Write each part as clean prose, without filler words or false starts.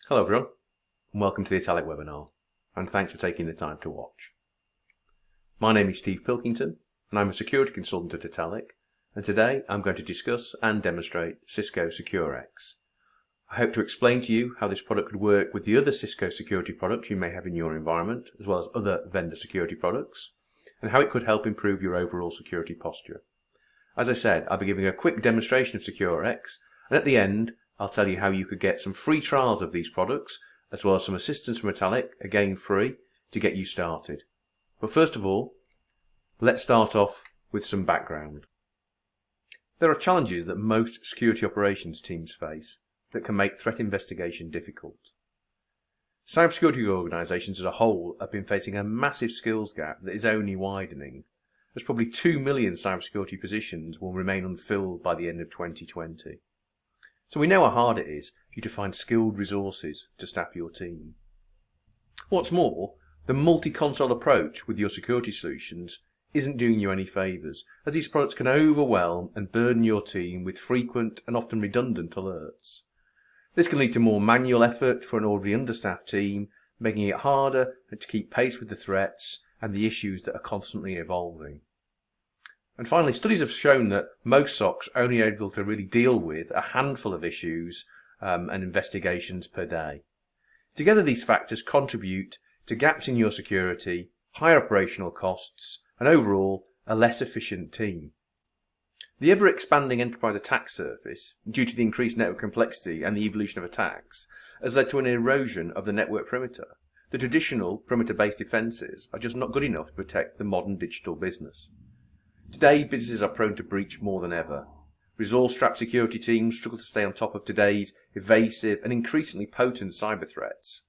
Hello everyone, and welcome to the Italik webinar, and thanks for taking the time to watch. My name is Steve Pilkington, and I'm a security consultant at Italik, and today I'm going to discuss and demonstrate Cisco SecureX. I hope to explain to you how this product could work with the other Cisco security products you may have in your environment, as well as other vendor security products, and how it could help improve your overall security posture. As I said, I'll be giving a quick demonstration of SecureX, and at the end I'll tell you how you could get some free trials of these products, as well as some assistance from Italik, again free, to get you started. But first of all, let's start off with some background. There are challenges that most security operations teams face that can make threat investigation difficult. Cybersecurity organisations as a whole have been facing a massive skills gap that is only widening, as probably 2 million cybersecurity positions will remain unfilled by the end of 2020. So we know how hard it is for you to find skilled resources to staff your team. What's more, the multi-console approach with your security solutions isn't doing you any favours, as these products can overwhelm and burden your team with frequent and often redundant alerts. This can lead to more manual effort for an already understaffed team, making it harder to keep pace with the threats and the issues that are constantly evolving. And finally, studies have shown that most SOCs are only able to really deal with a handful of issues and investigations per day. Together, these factors contribute to gaps in your security, higher operational costs, and overall, a less efficient team. The ever-expanding enterprise attack surface, due to the increased network complexity and the evolution of attacks, has led to an erosion of the network perimeter. The traditional perimeter-based defences are just not good enough to protect the modern digital business. Today, businesses are prone to breach more than ever. Resource-strapped security teams struggle to stay on top of today's evasive and increasingly potent cyber threats.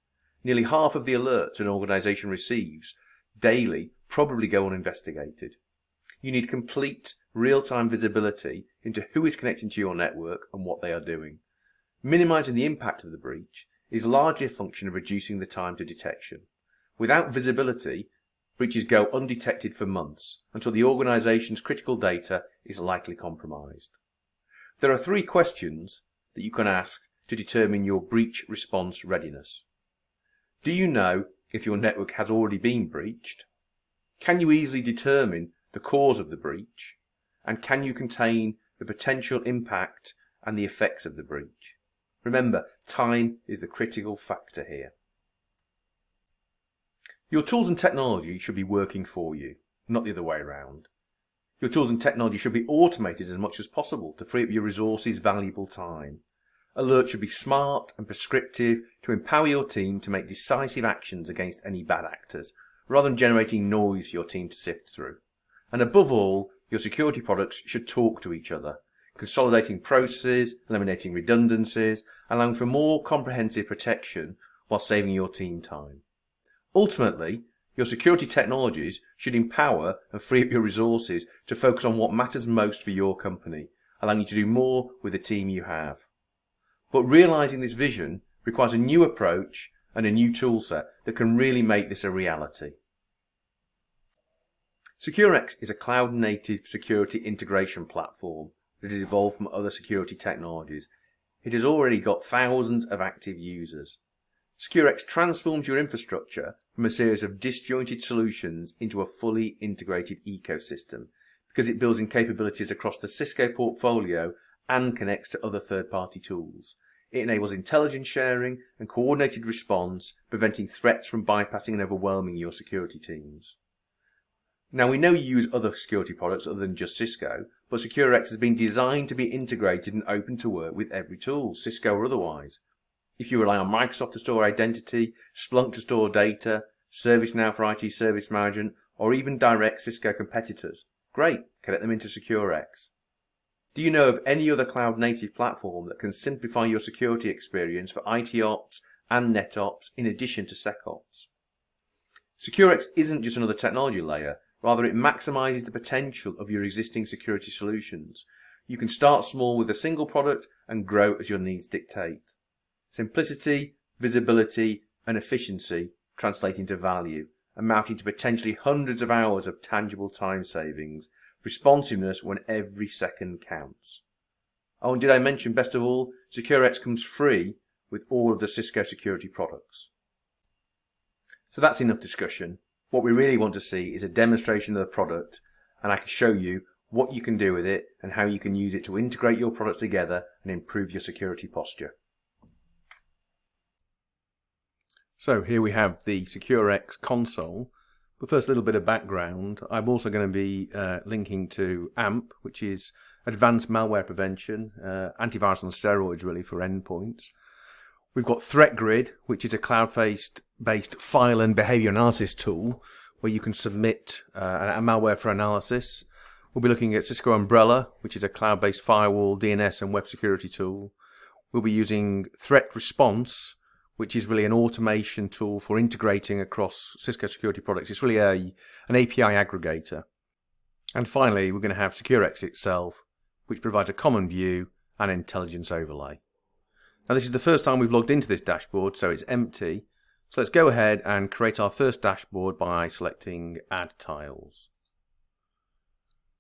Nearly half of the alerts an organisation receives daily probably go uninvestigated. You need complete, real-time visibility into who is connecting to your network and what they are doing. Minimising the impact of the breach is largely a function of reducing the time to detection. Without visibility, breaches go undetected for months until the organisation's critical data is likely compromised. There are 3 questions that you can ask to determine your breach response readiness. Do you know if your network has already been breached? Can you easily determine the cause of the breach? And can you contain the potential impact and the effects of the breach? Remember, time is the critical factor here. Your tools and technology should be working for you, not the other way around. Your tools and technology should be automated as much as possible to free up your resources' valuable time. Alerts should be smart and prescriptive to empower your team to make decisive actions against any bad actors, rather than generating noise for your team to sift through. And above all, your security products should talk to each other, consolidating processes, eliminating redundancies, allowing for more comprehensive protection while saving your team time. Ultimately, your security technologies should empower and free up your resources to focus on what matters most for your company, allowing you to do more with the team you have. But realising this vision requires a new approach and a new toolset that can really make this a reality. SecureX is a cloud-native security integration platform that has evolved from other security technologies. It has already got thousands of active users. SecureX transforms your infrastructure from a series of disjointed solutions into a fully integrated ecosystem because it builds in capabilities across the Cisco portfolio and connects to other third-party tools. It enables intelligence sharing and coordinated response, preventing threats from bypassing and overwhelming your security teams. Now, we know you use other security products other than just Cisco, but SecureX has been designed to be integrated and open to work with every tool, Cisco or otherwise. If you rely on Microsoft to store identity, Splunk to store data, ServiceNow for IT service management, or even direct Cisco competitors, great, connect them into SecureX. Do you know of any other cloud-native platform that can simplify your security experience for IT ops and NetOps in addition to SecOps? SecureX isn't just another technology layer, rather it maximizes the potential of your existing security solutions. You can start small with a single product and grow as your needs dictate. Simplicity, visibility, and efficiency translate into value, amounting to potentially hundreds of hours of tangible time savings, responsiveness when every second counts. Oh, and did I mention, best of all, SecureX comes free with all of the Cisco security products. So that's enough discussion. What we really want to see is a demonstration of the product, and I can show you what you can do with it and how you can use it to integrate your products together and improve your security posture. So here we have the SecureX console. But first, a little bit of background. I'm also going to be linking to AMP, which is Advanced Malware Prevention, antivirus on steroids really for endpoints. We've got ThreatGrid, which is a cloud-based file and behavior analysis tool where you can submit a malware for analysis. We'll be looking at Cisco Umbrella, which is a cloud-based firewall, DNS and web security tool. We'll be using Threat Response, which is really an automation tool for integrating across Cisco security products. It's really an API aggregator. And finally, we're going to have SecureX itself, which provides a common view and intelligence overlay. Now, this is the first time we've logged into this dashboard, so it's empty. So let's go ahead and create our first dashboard by selecting Add Tiles.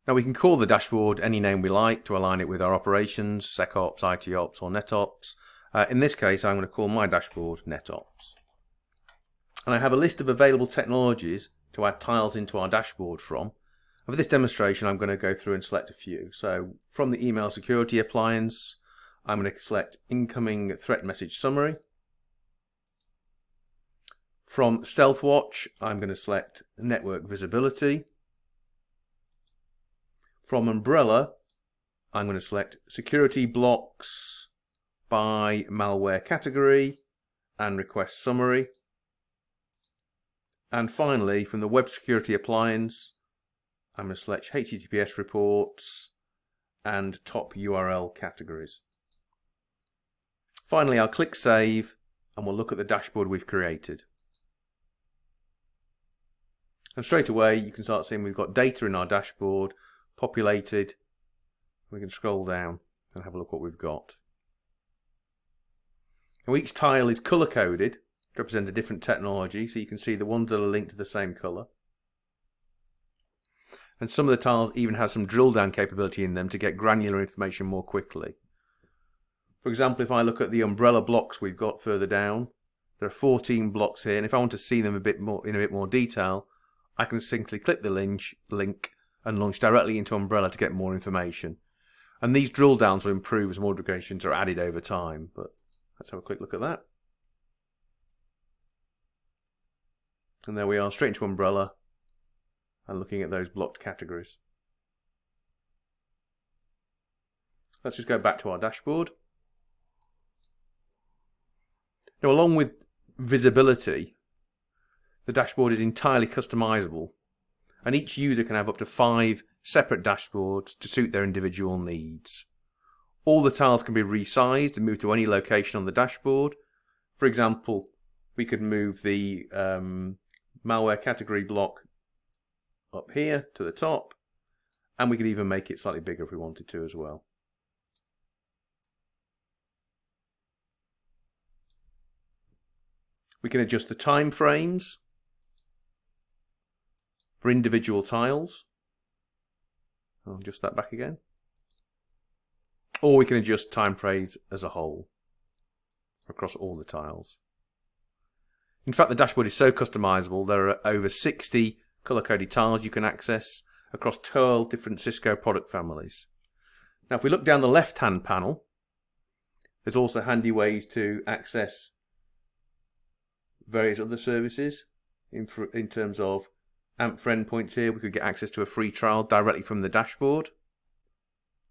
Now, we can call the dashboard any name we like to align it with our operations, SecOps, ITOps, or NetOps. In this case, I'm going to call my dashboard NetOps. And I have a list of available technologies to add tiles into our dashboard from. And for this demonstration, I'm going to go through and select a few. So from the email security appliance, I'm going to select incoming threat message summary. From StealthWatch, I'm going to select network visibility. From Umbrella, I'm going to select security blocks by malware category and request summary. And finally, from the web security appliance, I'm going to select HTTPS reports and top URL categories. Finally, I'll click Save and we'll look at the dashboard we've created. And straight away, you can start seeing we've got data in our dashboard populated. We can scroll down and have a look what we've got. Now, each tile is color coded to represent a different technology, so you can see the ones that are linked to the same color. And some of the tiles even have some drill down capability in them to get granular information more quickly. For example, if I look at the umbrella blocks we've got further down, there are 14 blocks here, and if I want to see them in a bit more detail, I can simply click the link and launch directly into Umbrella to get more information. And these drill downs will improve as more integrations are added over time. But let's have a quick look at that. And there we are, straight into Umbrella and looking at those blocked categories. Let's just go back to our dashboard. Now, along with visibility, the dashboard is entirely customizable, and each user can have up to 5 separate dashboards to suit their individual needs. All the tiles can be resized and moved to any location on the dashboard. For example, we could move the malware category block up here to the top, and we could even make it slightly bigger if we wanted to as well. We can adjust the time frames for individual tiles. I'll adjust that back again. Or we can adjust time frames as a whole across all the tiles. In fact, the dashboard is so customizable, there are over 60 color-coded tiles you can access across 12 different Cisco product families. Now, if we look down the left-hand panel, there's also handy ways to access various other services in terms of AMP for endpoints here. We could get access to a free trial directly from the dashboard.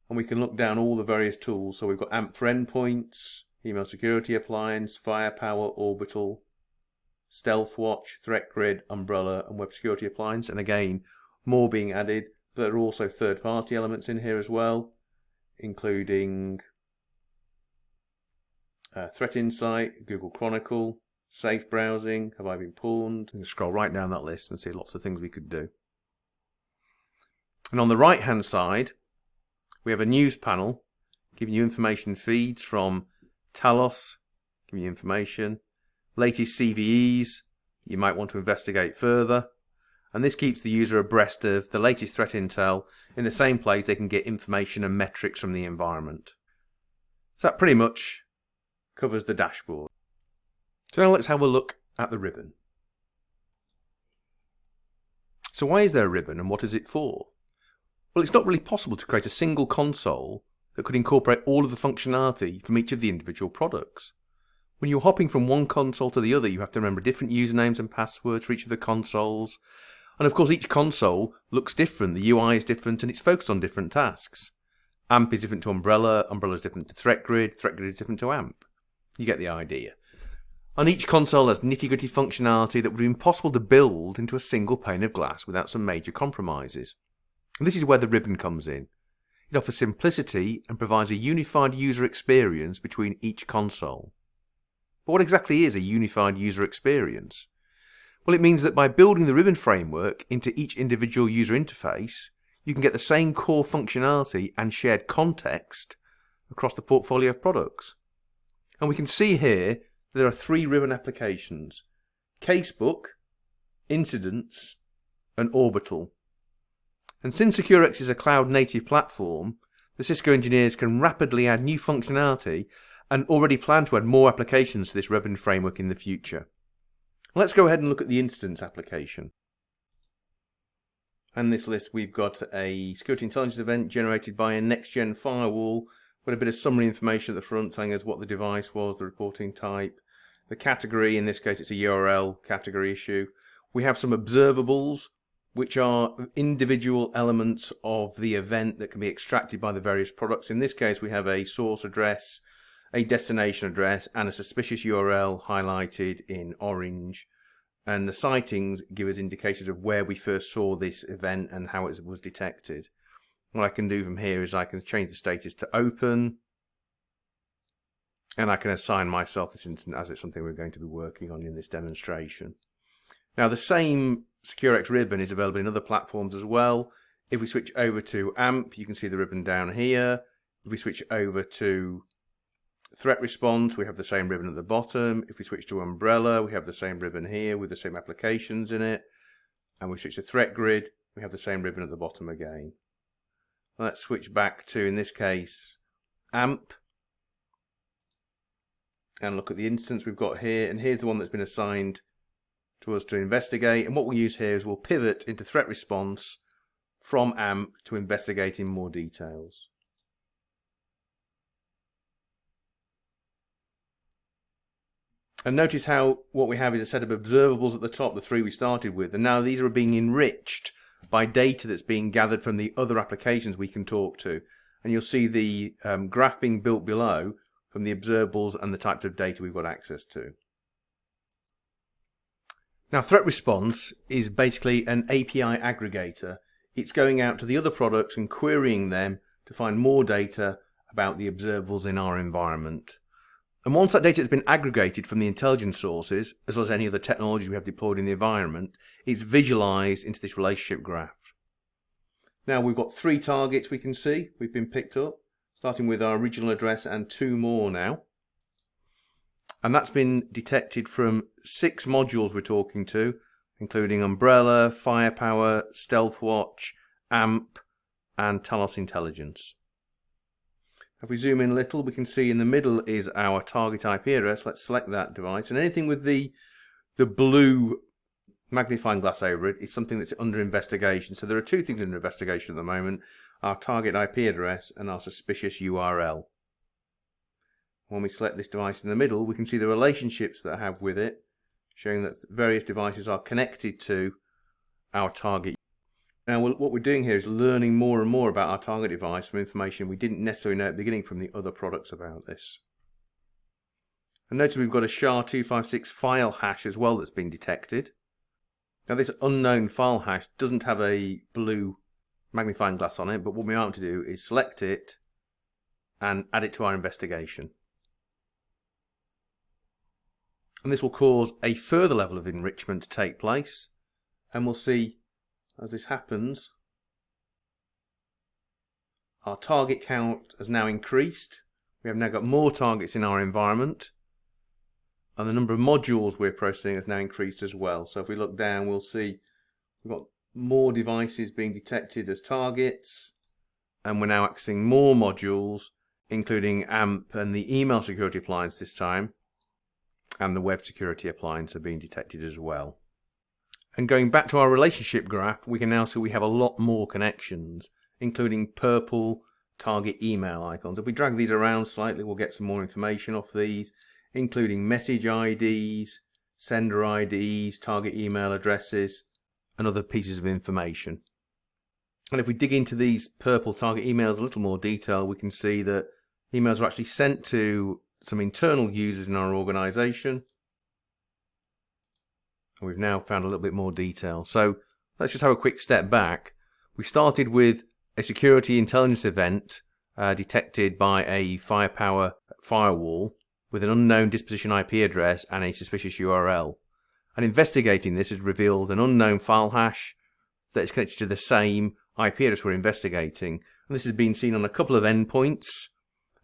And we can look down all the various tools. So we've got AMP for endpoints, email security appliance, Firepower, Orbital, StealthWatch, ThreatGrid, Umbrella, and web security appliance. And again, more being added. There are also third-party elements in here as well, including Threat Insight, Google Chronicle, Safe Browsing, Have I Been Pawned? You can scroll right down that list and see lots of things we could do. And on the right-hand side, we have a news panel giving you information feeds from Talos, giving you information, latest CVEs you might want to investigate further, and this keeps the user abreast of the latest threat intel in the same place they can get information and metrics from the environment. So that pretty much covers the dashboard. So now let's have a look at the ribbon. So why is there a ribbon and what is it for? Well, it's not really possible to create a single console that could incorporate all of the functionality from each of the individual products. When you're hopping from one console to the other, you have to remember different usernames and passwords for each of the consoles. And of course, each console looks different, the UI is different, and it's focused on different tasks. AMP is different to Umbrella, Umbrella is different to ThreatGrid is different to AMP. You get the idea. And each console has nitty-gritty functionality that would be impossible to build into a single pane of glass without some major compromises. And this is where the ribbon comes in. It offers simplicity and provides a unified user experience between each console. But what exactly is a unified user experience? Well, it means that by building the ribbon framework into each individual user interface, you can get the same core functionality and shared context across the portfolio of products. And we can see here that there are 3 ribbon applications: Casebook, Incidents, and Orbital. And since SecureX is a cloud-native platform, the Cisco engineers can rapidly add new functionality and already plan to add more applications to this ribbon framework in the future. Let's go ahead and look at the Incidents application. And in this list we've got a security intelligence event generated by a next-gen firewall with a bit of summary information at the front telling us what the device was, the reporting type, the category, in this case it's a URL category issue. We have some observables, which are individual elements of the event that can be extracted by the various products. In this case, we have a source address, a destination address, and a suspicious URL highlighted in orange. And the sightings give us indications of where we first saw this event and how it was detected. What I can do from here is I can change the status to open, and I can assign myself this incident as it's something we're going to be working on in this demonstration. Now, the same SecureX ribbon is available in other platforms as well. If we switch over to AMP, you can see the ribbon down here. If we switch over to Threat Response, we have the same ribbon at the bottom. If we switch to Umbrella, we have the same ribbon here with the same applications in it. And we switch to ThreatGrid, we have the same ribbon at the bottom again. Let's switch back to, in this case, AMP. And look at the instance we've got here. And here's the one that's been assigned to us to investigate. And what we'll use here is we'll pivot into Threat Response from AMP to investigate in more details. And notice how what we have is a set of observables at the top, the 3 we started with. And now these are being enriched by data that's being gathered from the other applications we can talk to. And you'll see the graph being built below from the observables and the types of data we've got access to. Now, Threat Response is basically an API aggregator. It's going out to the other products and querying them to find more data about the observables in our environment. And once that data has been aggregated from the intelligence sources, as well as any other technology we have deployed in the environment, it's visualized into this relationship graph. Now, we've got 3 targets we can see we've been picked up, starting with our original address and 2 more now. And that's been detected from 6 modules we're talking to, including Umbrella, Firepower, StealthWatch, AMP, and Talos Intelligence. If we zoom in a little, we can see in the middle is our target IP address. Let's select that device. And anything with the blue magnifying glass over it is something that's under investigation. So there are 2 things under investigation at the moment: our target IP address and our suspicious URL. When we select this device in the middle, we can see the relationships that I have with it, showing that various devices are connected to our target. Now, what we're doing here is learning more and more about our target device from information we didn't necessarily know at the beginning from the other products about this. And notice we've got a SHA-256 file hash as well that's been detected. Now, this unknown file hash doesn't have a blue magnifying glass on it, but what we want to do is select it and add it to our investigation. And this will cause a further level of enrichment to take place, and we'll see as this happens, our target count has now increased. We have now got more targets in our environment, and the number of modules we're processing has now increased as well. So if we look down, we'll see we've got more devices being detected as targets, and we're now accessing more modules, including AMP and the email security appliance this time, and the web security appliance are being detected as well. And going back to our relationship graph, we can now see we have a lot more connections, including purple target email icons. If we drag these around slightly, we'll get some more information off these, including message IDs, sender IDs, target email addresses, and other pieces of information. And if we dig into these purple target emails a little more detail, we can see that emails are actually sent to some internal users in our organization. And we've now found a little bit more detail. So let's just have a quick step back. We started with a security intelligence event detected by a Firepower firewall with an unknown disposition IP address and a suspicious URL. And investigating this has revealed an unknown file hash that is connected to the same IP address we're investigating. And this has been seen on a couple of endpoints,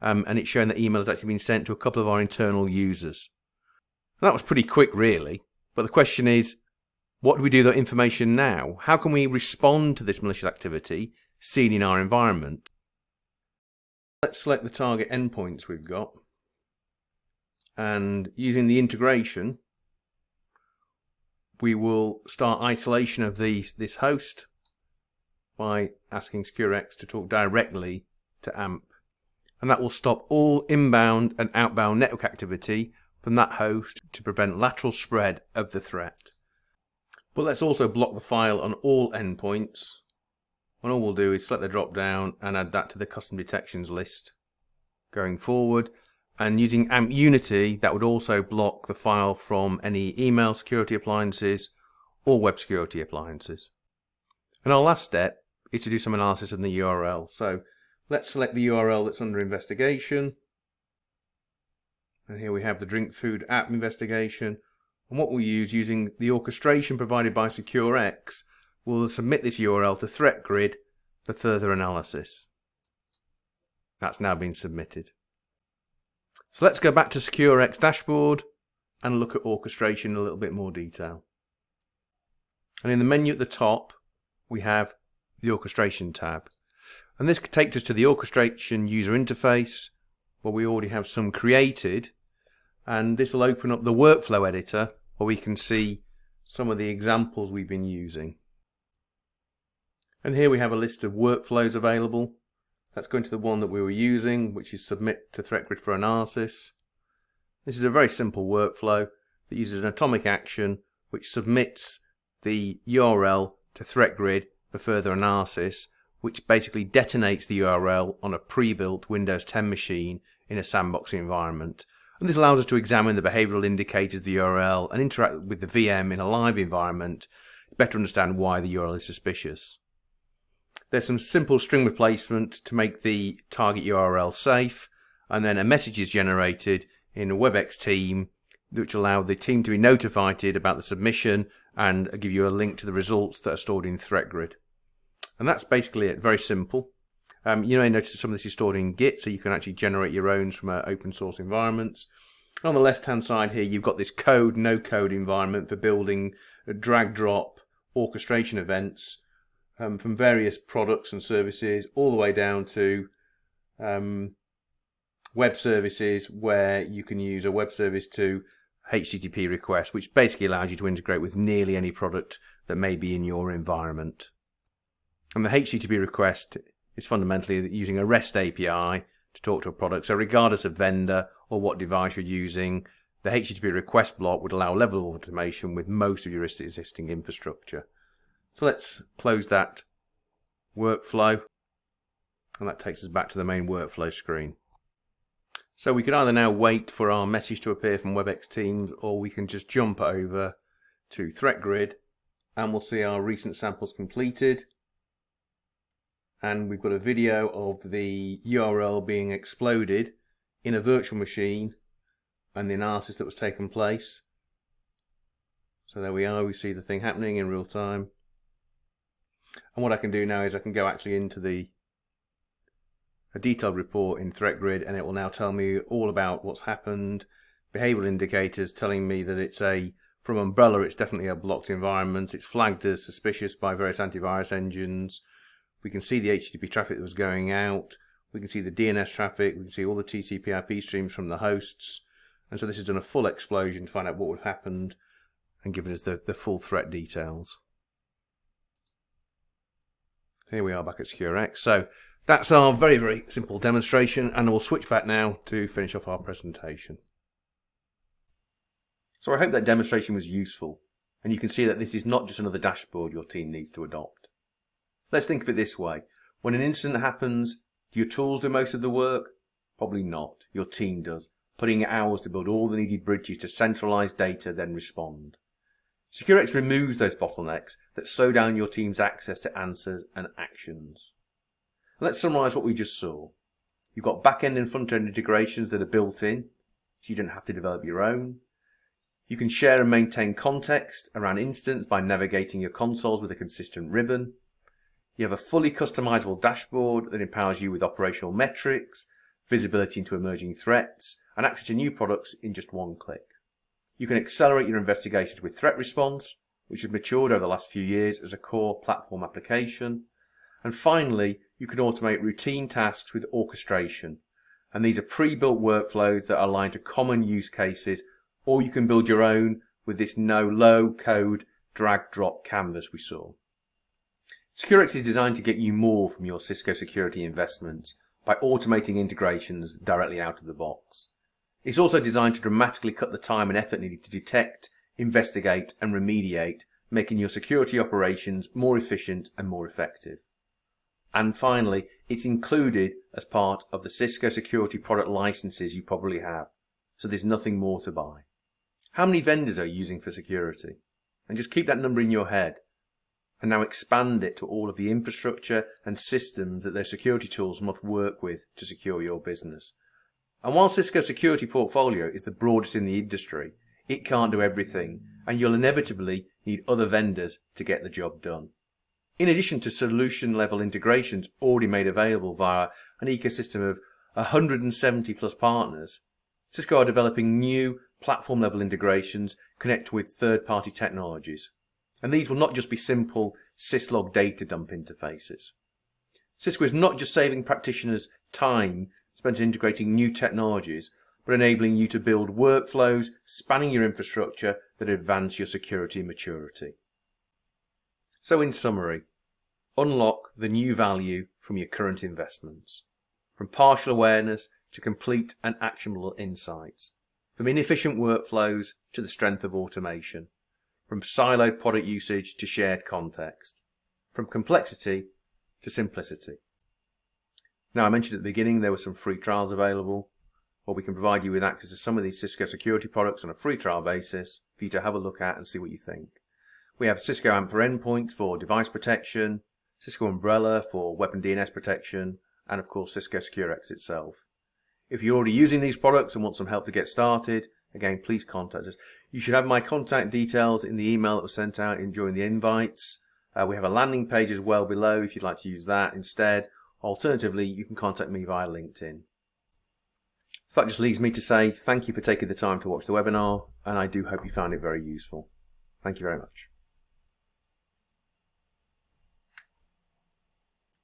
and it's shown that email has actually been sent to a couple of our internal users. And that was pretty quick, really. But the question is, what do we do with that information now? How can we respond to this malicious activity seen in our environment? Let's select the target endpoints we've got. And using the integration, we will start isolation of this host by asking SecureX to talk directly to AMP. And that will stop all inbound and outbound network activity from that host to prevent lateral spread of the threat. But let's also block the file on all endpoints. And all we'll do is select the drop down and add that to the custom detections list going forward. And using AMP Unity, that would also block the file from any email security appliances or web security appliances. And our last step is to do some analysis on the URL. So let's select the URL that's under investigation. And here we have the drink food app investigation. And what we'll use, using the orchestration provided by SecureX, we'll submit this URL to ThreatGrid for further analysis. That's now been submitted. So let's go back to SecureX dashboard and look at orchestration in a little bit more detail. And in the menu at the top, we have the orchestration tab. And this takes us to the orchestration user interface, where we already have some created. And this will open up the workflow editor, where we can see some of the examples we've been using. And here we have a list of workflows available. Let's go into the one that we were using, which is submit to ThreatGrid for analysis. This is a very simple workflow that uses an atomic action which submits the URL to ThreatGrid for further analysis, which basically detonates the URL on a pre-built Windows 10 machine in a sandboxing environment. And this allows us to examine the behavioral indicators of the URL and interact with the VM in a live environment to better understand why the URL is suspicious. There's some simple string replacement to make the target URL safe, and then a message is generated in a WebEx team which allow the team to be notified about the submission and give you a link to the results that are stored in ThreatGrid. And that's basically it, very simple. You may notice that some of this is stored in Git, so you can actually generate your own from open source environments. And on the left hand side here, you've got this code, no code environment for building drag drop orchestration events from various products and services all the way down to web services, where you can use a web service to HTTP request, which basically allows you to integrate with nearly any product that may be in your environment. And the HTTP request is fundamentally using a REST API to talk to a product. So regardless of vendor or what device you're using, the HTTP request block would allow level of automation with most of your existing infrastructure. So let's close that workflow, and that takes us back to the main workflow screen. So we could either now wait for our message to appear from WebEx Teams, or we can just jump over to ThreatGrid and we'll see our recent samples completed. And we've got a video of the URL being exploded in a virtual machine and the analysis that was taken place. So there we are, we see the thing happening in real time. And what I can do now is I can go actually into a detailed report in ThreatGrid, and it will now tell me all about what's happened, behavioral indicators telling me that it's from Umbrella, it's definitely a blocked environment. It's flagged as suspicious by various antivirus engines. We can see the HTTP traffic that was going out. We can see the DNS traffic, we can see all the TCP/IP streams from the hosts. And so this has done a full explosion to find out what would have happened and given us the full threat details. Here we are back at SecureX. So that's our very, very simple demonstration, and we'll switch back now to finish off our presentation. So I hope that demonstration was useful, and you can see that this is not just another dashboard your team needs to adopt. Let's think of it this way. When an incident happens, do your tools do most of the work? Probably not. Your team does, putting hours to build all the needed bridges to centralize data, then respond. SecureX removes those bottlenecks that slow down your team's access to answers and actions. Let's summarize what we just saw. You've got back-end and front-end integrations that are built in, so you don't have to develop your own. You can share and maintain context around incidents by navigating your consoles with a consistent ribbon. You have a fully customizable dashboard that empowers you with operational metrics, visibility into emerging threats, and access to new products in just one click. You can accelerate your investigations with threat response, which has matured over the last few years as a core platform application. And finally, you can automate routine tasks with orchestration. And these are pre-built workflows that are aligned to common use cases, or you can build your own with this no-low-code drag-drop canvas we saw. SecureX is designed to get you more from your Cisco security investments by automating integrations directly out of the box. It's also designed to dramatically cut the time and effort needed to detect, investigate, and remediate, making your security operations more efficient and more effective. And finally, it's included as part of the Cisco security product licenses you probably have, so there's nothing more to buy. How many vendors are you using for security? And just keep that number in your head, and now expand it to all of the infrastructure and systems that their security tools must work with to secure your business. And while Cisco's security portfolio is the broadest in the industry, it can't do everything, and you'll inevitably need other vendors to get the job done. In addition to solution-level integrations already made available via an ecosystem of 170 plus partners, Cisco are developing new platform-level integrations connect with third-party technologies. And these will not just be simple syslog data dump interfaces. Cisco is not just saving practitioners time spent integrating new technologies, but enabling you to build workflows spanning your infrastructure that advance your security maturity. So in summary, unlock the new value from your current investments, from partial awareness to complete and actionable insights, from inefficient workflows to the strength of automation, from siloed product usage to shared context, from complexity to simplicity. Now, I mentioned at the beginning there were some free trials available, or we can provide you with access to some of these Cisco security products on a free trial basis for you to have a look at and see what you think. We have Cisco AMP for endpoints for device protection, Cisco Umbrella for web and DNS protection, and of course Cisco SecureX itself. If you're already using these products and want some help to get started, again, please contact us. You should have my contact details in the email that was sent out during the invites. We have a landing page as well below if you'd like to use that instead. Alternatively, you can contact me via LinkedIn. So that just leaves me to say thank you for taking the time to watch the webinar, and I do hope you found it very useful. Thank you very much.